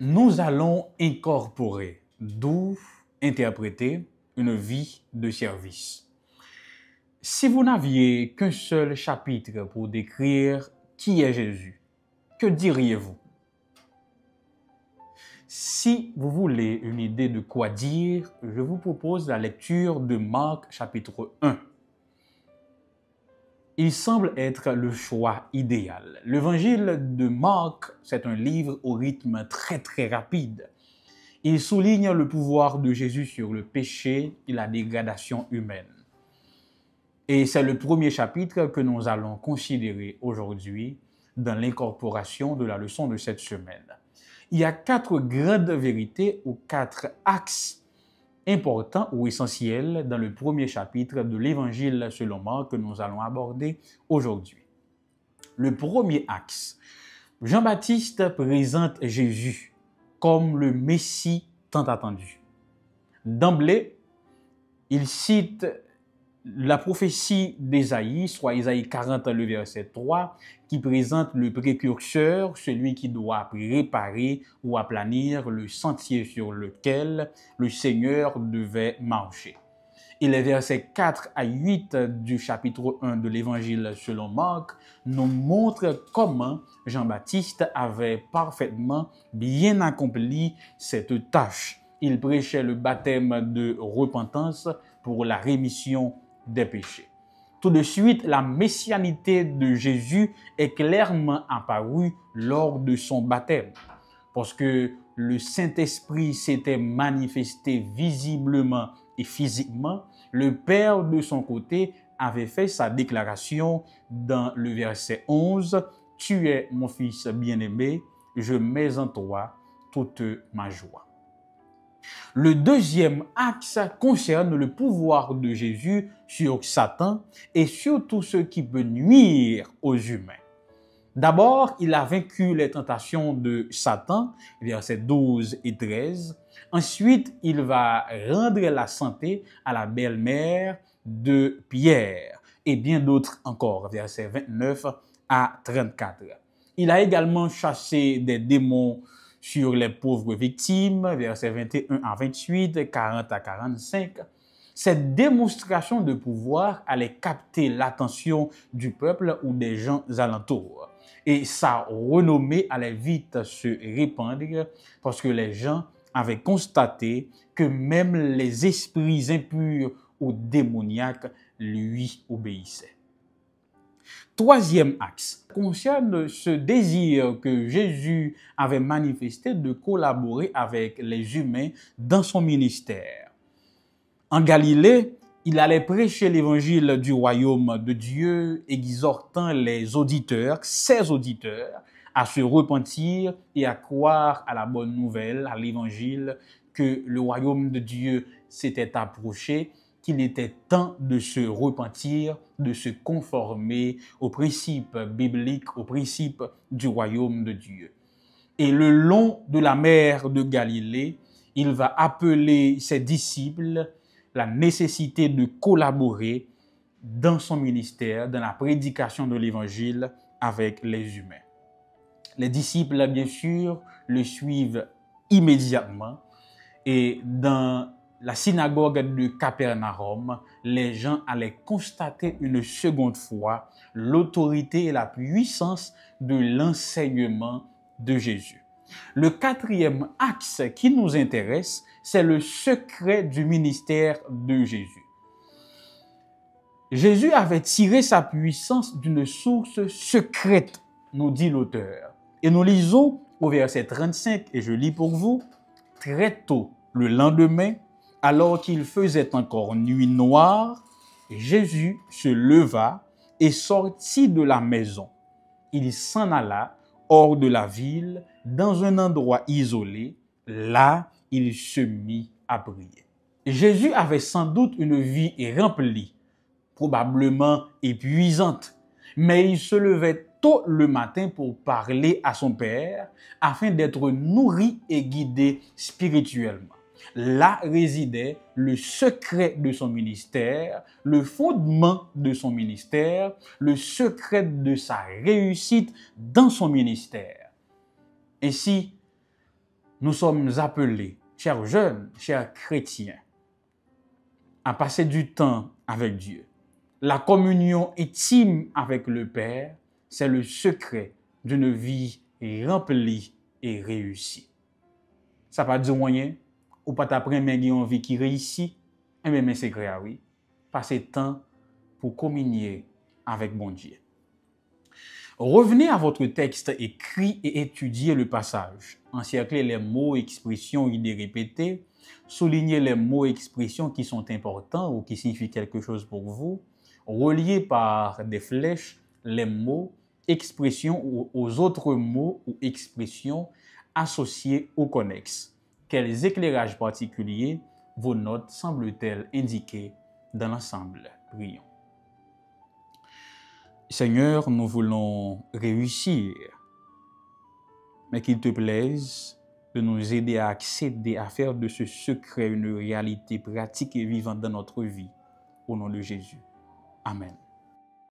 Nous allons incorporer, d'où interpréter une vie de service. Si vous n'aviez qu'un seul chapitre pour décrire qui est Jésus, que diriez-vous? Si vous voulez une idée de quoi dire, je vous propose la lecture de Marc chapitre 1. Il semble être le choix idéal. L'évangile de Marc, c'est un livre au rythme très rapide. Il souligne le pouvoir de Jésus sur le péché et la dégradation humaine. Et c'est le premier chapitre que nous allons considérer aujourd'hui dans l'incorporation de la leçon de cette semaine. Il y a 4 grandes vérités ou 4 axes importants ou essentiels dans le premier chapitre de l'Évangile selon Marc que nous allons aborder aujourd'hui. Le premier axe, Jean-Baptiste présente Jésus comme le Messie tant attendu. D'emblée, il cite la prophétie d'Ésaïe, soit Ésaïe 40, le verset 3, qui présente le précurseur, celui qui doit préparer ou aplanir le sentier sur lequel le Seigneur devait marcher. Et les versets 4 à 8 du chapitre 1 de l'Évangile selon Marc nous montrent comment Jean-Baptiste avait parfaitement bien accompli cette tâche. Il prêchait le baptême de repentance pour la rémission des péchés. Tout de suite, la messianité de Jésus est clairement apparue lors de son baptême, parce que le Saint-Esprit s'était manifesté visiblement et physiquement. Le Père, de son côté, avait fait sa déclaration dans le verset 11, « Tu es mon Fils bien-aimé, je mets en toi toute ma joie. » Le deuxième axe concerne le pouvoir de Jésus sur Satan et sur tout ce qui peut nuire aux humains. D'abord, il a vaincu les tentations de Satan, versets 12 et 13. Ensuite, il va rendre la santé à la belle-mère de Pierre et bien d'autres encore, versets 29 à 34. Il a également chassé des démons sur les pauvres victimes, versets 21 à 28, 40 à 45. Cette démonstration de pouvoir allait capter l'attention du peuple ou des gens alentours. Et sa renommée allait vite se répandre parce que les gens avaient constaté que même les esprits impurs ou démoniaques lui obéissaient. Troisième axe concerne ce désir que Jésus avait manifesté de collaborer avec les humains dans son ministère. En Galilée, il allait prêcher l'évangile du royaume de Dieu, exhortant les auditeurs, ses auditeurs, à se repentir et à croire à la bonne nouvelle, à l'évangile, que le royaume de Dieu s'était approché, qu'il était temps de se repentir, de se conformer aux principes bibliques, aux principes du royaume de Dieu. Et le long de la mer de Galilée, il va appeler ses disciples la nécessité de collaborer dans son ministère, dans la prédication de l'évangile avec les humains. Les disciples, bien sûr, le suivent immédiatement et dans la synagogue de Capernaum, les gens allaient constater une seconde fois l'autorité et la puissance de l'enseignement de Jésus. Le quatrième axe qui nous intéresse, c'est le secret du ministère de Jésus. Jésus avait tiré sa puissance d'une source secrète, nous dit l'auteur. Et nous lisons au verset 35, et je lis pour vous, « Très tôt, le lendemain, alors qu'il faisait encore nuit noire, Jésus se leva et sortit de la maison. Il s'en alla hors de la ville, dans un endroit isolé. Là, il se mit à prier. » Jésus avait sans doute une vie remplie, probablement épuisante, mais il se levait tôt le matin pour parler à son Père afin d'être nourri et guidé spirituellement. Là résidait le secret de son ministère, le fondement de son ministère, le secret de sa réussite dans son ministère. Ainsi, nous sommes appelés, chers jeunes, chers chrétiens, à passer du temps avec Dieu. La communion intime avec le Père, c'est le secret d'une vie remplie et réussie. Ça pas dire moyen, ou pas t'apprendre mais une vie qui réussit, mais c'est vrai, oui. Passer temps pour communier avec bon Dieu. Revenez à votre texte écrit et étudiez le passage. Encerclez les mots, expressions, idées répétées. Soulignez les mots, expressions qui sont importants ou qui signifient quelque chose pour vous. Reliez par des flèches les mots, expressions aux autres mots ou expressions associés ou connexes. Quels éclairages particuliers vos notes semblent-elles indiquer dans l'ensemble? Prions. Seigneur, nous voulons réussir, mais qu'il te plaise de nous aider à accéder, à faire de ce secret une réalité pratique et vivante dans notre vie. Au nom de Jésus. Amen.